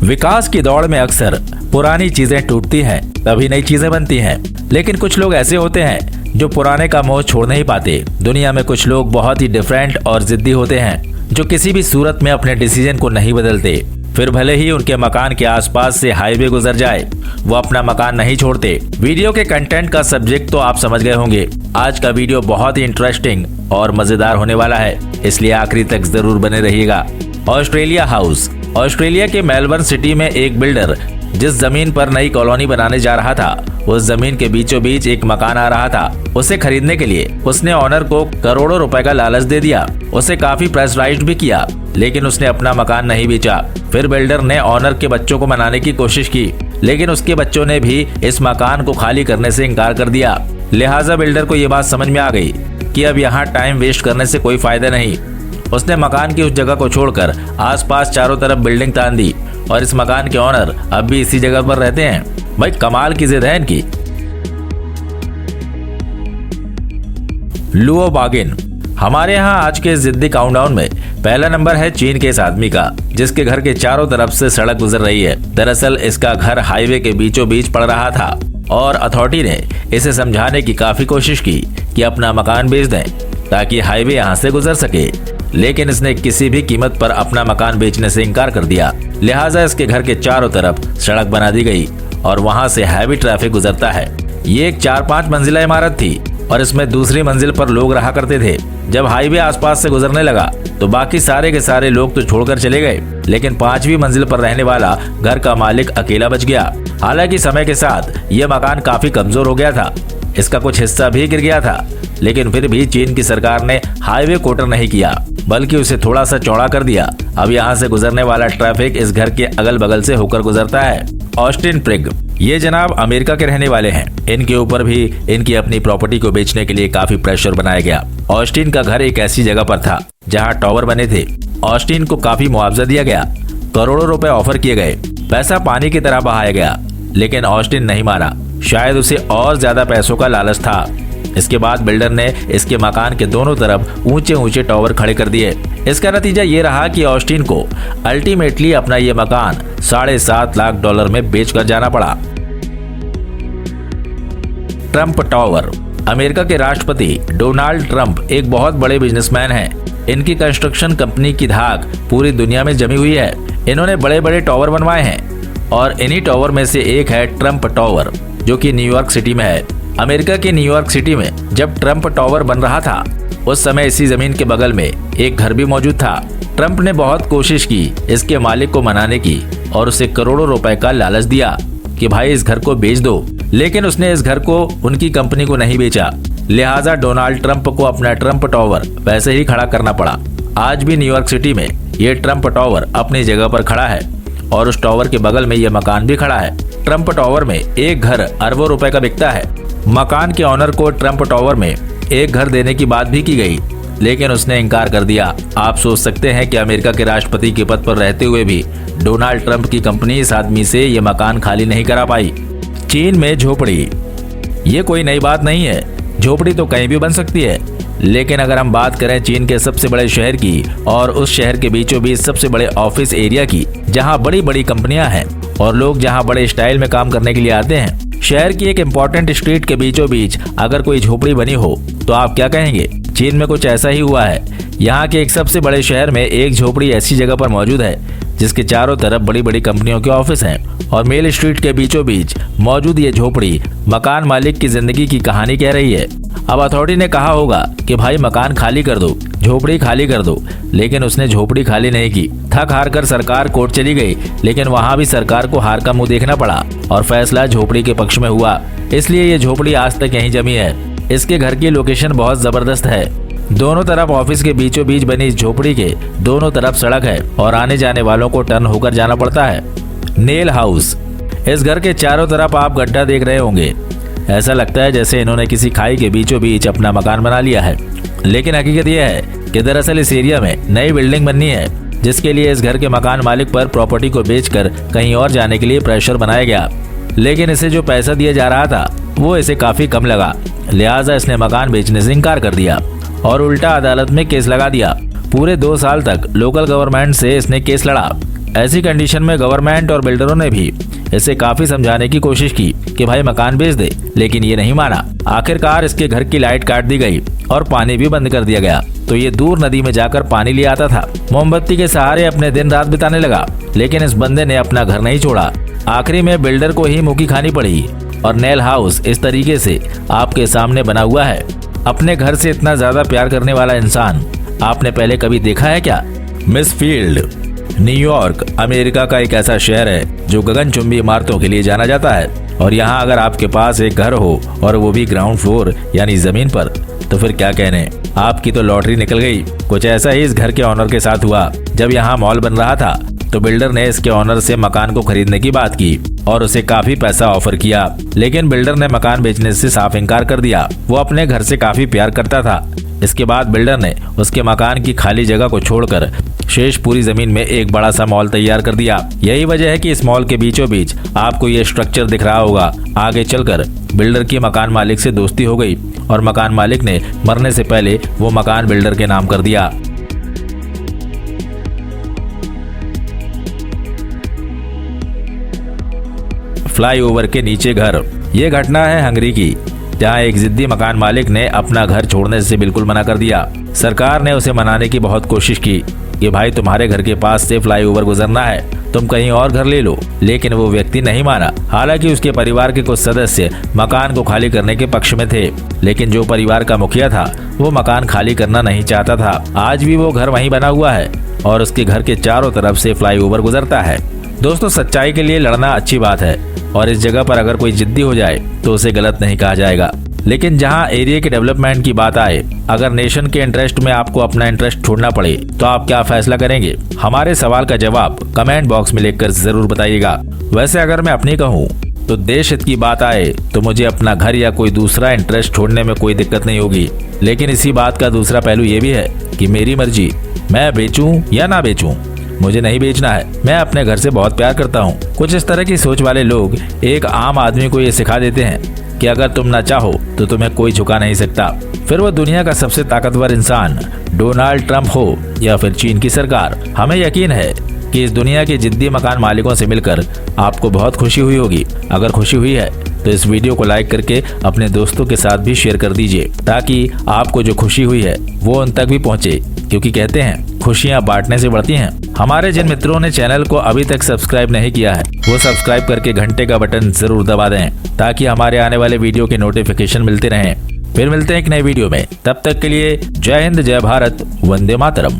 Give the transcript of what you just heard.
विकास की दौड़ में अक्सर पुरानी चीजें टूटती हैं, तभी नई चीजें बनती हैं। लेकिन कुछ लोग ऐसे होते हैं जो पुराने का मोह छोड़ नहीं पाते। दुनिया में कुछ लोग बहुत ही डिफरेंट और जिद्दी होते हैं, जो किसी भी सूरत में अपने डिसीजन को नहीं बदलते। फिर भले ही उनके मकान के आसपास से हाईवे गुजर जाए, वो अपना मकान नहीं छोड़ते। वीडियो के कंटेंट का सब्जेक्ट तो आप समझ गए होंगे। आज का वीडियो बहुत ही इंटरेस्टिंग और मजेदार होने वाला है, इसलिए आखिरी तक जरूर बने रहिएगा। Australia house. ऑस्ट्रेलिया के मेलबर्न सिटी में एक बिल्डर जिस जमीन पर नई कॉलोनी बनाने जा रहा था, उस जमीन के बीचों बीच एक मकान आ रहा था। उसे खरीदने के लिए उसने ऑनर को करोड़ों रुपए का लालच दे दिया। उसे काफी प्रेशराइज्ड भी किया, लेकिन उसने अपना मकान नहीं बेचा। फिर बिल्डर ने ऑनर के बच्चों को मनाने की कोशिश की, लेकिन उसके बच्चों ने भी इस मकान को खाली करने से इनकार कर दिया। लिहाजा बिल्डर को ये बात समझ में आ गई कि अब यहाँ टाइम वेस्ट करने से कोई फायदा नहीं। उसने मकान की उस जगह को छोड़कर आसपास चारों तरफ बिल्डिंग तान दी और इस मकान के ऑनर अब भी इसी जगह पर रहते हैं। भाई कमाल की जिद है इनकी। लुओ बागिन। हमारे यहाँ आज के जिद्दी काउंटडाउन में पहला नंबर है चीन के इस आदमी का, जिसके घर के चारों तरफ से सड़क गुजर रही है। दरअसल इसका घर हाईवे के बीचों बीच पड़ रहा था और अथॉरिटी ने इसे समझाने की काफी कोशिश की कि अपना मकान बेच दें ताकि हाईवे यहाँ से गुजर सके, लेकिन इसने किसी भी कीमत पर अपना मकान बेचने से इनकार कर दिया। लिहाजा इसके घर के चारों तरफ सड़क बना दी गई और वहाँ से हैवी ट्रैफिक गुजरता है। ये एक 4-5 मंजिला इमारत थी और इसमें दूसरी मंजिल पर लोग रहा करते थे। जब हाईवे आसपास से गुजरने लगा तो बाकी सारे के सारे लोग तो छोड़कर चले गए, लेकिन 5वीं मंजिल पर रहने वाला घर का मालिक अकेला बच गया। हालांकि समय के साथ ये मकान काफी कमजोर हो गया था, इसका कुछ हिस्सा भी गिर गया था, लेकिन फिर भी चीन की सरकार ने हाईवे कोटर नहीं किया, बल्कि उसे थोड़ा सा चौड़ा कर दिया। अब यहाँ से गुजरने वाला ट्रैफिक इस घर के अगल बगल से होकर गुजरता है। Austin prig. ये जनाब अमेरिका के रहने वाले हैं। इनके ऊपर भी इनकी अपनी प्रॉपर्टी को बेचने के लिए काफी प्रेशर बनाया गया। ऑस्टिन का घर एक ऐसी जगह पर था जहाँ टावर बने थे। ऑस्टिन को काफी मुआवजा दिया गया, करोड़ों रुपए ऑफर किए गए, पैसा पानी की तरह बहाया गया, लेकिन ऑस्टिन नहीं माना। शायद उसे और ज्यादा पैसों का लालच था। इसके बाद बिल्डर ने इसके मकान के दोनों तरफ ऊंचे ऊंचे टावर खड़े कर दिए। इसका नतीजा ये रहा कि ऑस्टिन को अल्टीमेटली अपना ये मकान $7.5 लाख में बेचकर जाना पड़ा। Trump tower. अमेरिका के राष्ट्रपति डोनाल्ड ट्रंप एक बहुत बड़े बिजनेसमैन हैं। इनकी कंस्ट्रक्शन कंपनी की धाक पूरी दुनिया में जमी हुई है। इन्होंने बड़े बड़े टावर बनवाए हैं और इन्हीं टावर में से एक है ट्रंप टावर, जो कि न्यूयॉर्क सिटी में है। अमेरिका के न्यूयॉर्क सिटी में जब ट्रंप टावर बन रहा था, उस समय इसी जमीन के बगल में एक घर भी मौजूद था। ट्रंप ने बहुत कोशिश की इसके मालिक को मनाने की और उसे करोड़ों रुपए का लालच दिया कि भाई इस घर को बेच दो, लेकिन उसने इस घर को उनकी कंपनी को नहीं बेचा। लिहाजा डोनाल्ड ट्रंप को अपना ट्रंप टावर वैसे ही खड़ा करना पड़ा। आज भी न्यूयॉर्क सिटी में ये ट्रंप टावर अपनी जगह पर खड़ा है और उस टावर के बगल में ये मकान भी खड़ा है। ट्रंप टावर में एक घर अरबों रुपए का बिकता है। मकान के ऑनर को ट्रंप टावर में एक घर देने की बात भी की गई, लेकिन उसने इनकार कर दिया। आप सोच सकते हैं कि अमेरिका के राष्ट्रपति के पद पर रहते हुए भी डोनाल्ड ट्रंप की कंपनी इस आदमी से ये मकान खाली नहीं करा पाई। चीन में झोपड़ी। ये कोई नई बात नहीं है, झोपड़ी तो कहीं भी बन सकती है, लेकिन अगर हम बात करें चीन के सबसे बड़े शहर की और उस शहर के बीचों बीच सबसे बड़े ऑफिस एरिया की, जहां बड़ी बड़ी कंपनियां हैं और लोग जहां बड़े स्टाइल में काम करने के लिए आते हैं, शहर की एक इम्पोर्टेंट स्ट्रीट के बीचों बीच अगर कोई झोपड़ी बनी हो तो आप क्या कहेंगे? चीन में कुछ ऐसा ही हुआ है। यहाँ के एक सबसे बड़े शहर में एक झोपड़ी ऐसी जगह पर मौजूद है जिसके चारों तरफ बड़ी बड़ी कंपनियों के ऑफिस हैं और मेल स्ट्रीट के बीचों बीच मौजूद ये झोपड़ी मकान मालिक की जिंदगी की कहानी कह रही है। अब अथॉरिटी ने कहा होगा कि भाई मकान खाली कर दो, झोपड़ी खाली कर दो, लेकिन उसने झोपड़ी खाली नहीं की। थक हार कर सरकार कोर्ट चली गई, लेकिन वहाँ भी सरकार को हार का मुंह देखना पड़ा और फैसला झोपड़ी के पक्ष में हुआ। इसलिए ये झोपड़ी आज तक यहीं जमी है। इसके घर की लोकेशन बहुत जबरदस्त है। दोनों तरफ ऑफिस के बीचों बीच बनी इस झोपड़ी के दोनों तरफ सड़क है और आने जाने वालों को टर्न होकर जाना पड़ता है। Nail house. इस घर के चारों तरफ आप गड्ढा देख रहे होंगे। ऐसा लगता है जैसे इन्होंने किसी खाई के बीचों बीच अपना मकान बना लिया है, लेकिन हकीकत यह है कि दरअसल इस एरिया में नई बिल्डिंग बननी है, जिसके लिए इस घर के मकान मालिक पर प्रॉपर्टी को बेचकर कहीं और जाने के लिए प्रेशर बनाया गया। लेकिन इसे जो पैसा दिया जा रहा था वो इसे काफी कम लगा। लिहाजा इसने मकान बेचने से इनकार कर दिया और उल्टा अदालत में केस लगा दिया। पूरे 2 साल तक लोकल गवर्नमेंट से इसने केस लड़ा, ऐसी कंडीशन में गवर्नमेंट और बिल्डरों ने भी इसे काफी समझाने की कोशिश की कि भाई मकान बेच दे, लेकिन ये नहीं माना। आखिरकार इसके घर की लाइट काट दी गई और पानी भी बंद कर दिया गया, तो ये दूर नदी में जाकर पानी ले आता था। मोमबत्ती के सहारे अपने दिन रात बिताने लगा, लेकिन इस बंदे ने अपना घर नहीं छोड़ा। आखिरी में बिल्डर को ही मुंह की खानी पड़ी और नेल हाउस इस तरीके से आपके सामने बना हुआ है। अपने घर से इतना ज्यादा प्यार करने वाला इंसान आपने पहले कभी देखा है क्या? मिसफील्ड न्यूयॉर्क अमेरिका का एक ऐसा शहर है जो गगनचुंबी इमारतों के लिए जाना जाता है, और यहाँ अगर आपके पास एक घर हो और वो भी ग्राउंड फ्लोर यानी जमीन पर, तो फिर क्या कहने, आपकी तो लॉटरी निकल गई। कुछ ऐसा ही इस घर के ऑनर के साथ हुआ। जब यहाँ मॉल बन रहा था तो बिल्डर ने इसके ऑनर से मकान को खरीदने की बात की और उसे काफी पैसा ऑफर किया, लेकिन बिल्डर ने मकान बेचने से साफ इनकार कर दिया। वो अपने घर से काफी प्यार करता था। इसके बाद बिल्डर ने उसके मकान की खाली जगह को छोड़कर शेष पूरी जमीन में एक बड़ा सा मॉल तैयार कर दिया। यही वजह है कि इस मॉल के बीचों बीच आपको ये स्ट्रक्चर दिख रहा होगा। आगे चलकर बिल्डर की मकान मालिक से दोस्ती हो गई और मकान मालिक ने मरने से पहले वो मकान बिल्डर के नाम कर दिया। फ्लाईओवर के नीचे घर। ये घटना है हंगरी की, जहाँ एक जिद्दी मकान मालिक ने अपना घर छोड़ने से बिल्कुल मना कर दिया। सरकार ने उसे मनाने की बहुत कोशिश की कि भाई तुम्हारे घर के पास से फ्लाईओवर गुजरना है, तुम कहीं और घर ले लो, लेकिन वो व्यक्ति नहीं माना। हालांकि उसके परिवार के कुछ सदस्य मकान को खाली करने के पक्ष में थे, लेकिन जो परिवार का मुखिया था वो मकान खाली करना नहीं चाहता था। आज भी वो घर वहीं बना हुआ है और उसके घर के चारों तरफ से फ्लाईओवर गुजरता है। दोस्तों, सच्चाई के लिए लड़ना अच्छी बात है और इस जगह पर अगर कोई जिद्दी हो जाए तो उसे गलत नहीं कहा जाएगा, लेकिन जहां एरिया के डेवलपमेंट की बात आए, अगर नेशन के इंटरेस्ट में आपको अपना इंटरेस्ट छोड़ना पड़े तो आप क्या फैसला करेंगे? हमारे सवाल का जवाब कमेंट बॉक्स में लिखकर जरूर बताइएगा। वैसे अगर मैं अपनी कहूँ तो देश हित की बात आए तो मुझे अपना घर या कोई दूसरा इंटरेस्ट छोड़ने में कोई दिक्कत नहीं होगी, लेकिन इसी बात का दूसरा पहलू ये भी है कि मेरी मर्जी, मैं बेचूं या ना बेचूं, मुझे नहीं बेचना है। मैं अपने घर से बहुत प्यार करता हूँ। कुछ इस तरह की सोच वाले लोग एक आम आदमी को ये सिखा देते हैं कि अगर तुम ना चाहो तो तुम्हें कोई झुका नहीं सकता। फिर वो दुनिया का सबसे ताकतवर इंसान डोनाल्ड ट्रंप हो या फिर चीन की सरकार, हमें यकीन है कि इस दुनिया के जिद्दी मकान मालिकों से मिलकर आपको बहुत खुशी हुई होगी। अगर खुशी हुई है तो इस वीडियो को लाइक करके अपने दोस्तों के साथ भी शेयर कर दीजिए, ताकि आपको जो खुशी हुई है वो उन तक भी पहुंचे, क्योंकि कहते हैं खुशियां बांटने से बढ़ती हैं। हमारे जिन मित्रों ने चैनल को अभी तक सब्सक्राइब नहीं किया है वो सब्सक्राइब करके घंटे का बटन जरूर दबा दें, ताकि हमारे आने वाले वीडियो के नोटिफिकेशन मिलते रहें। फिर मिलते हैं एक नए वीडियो में, तब तक के लिए जय हिंद, जय भारत, वंदे मातरम।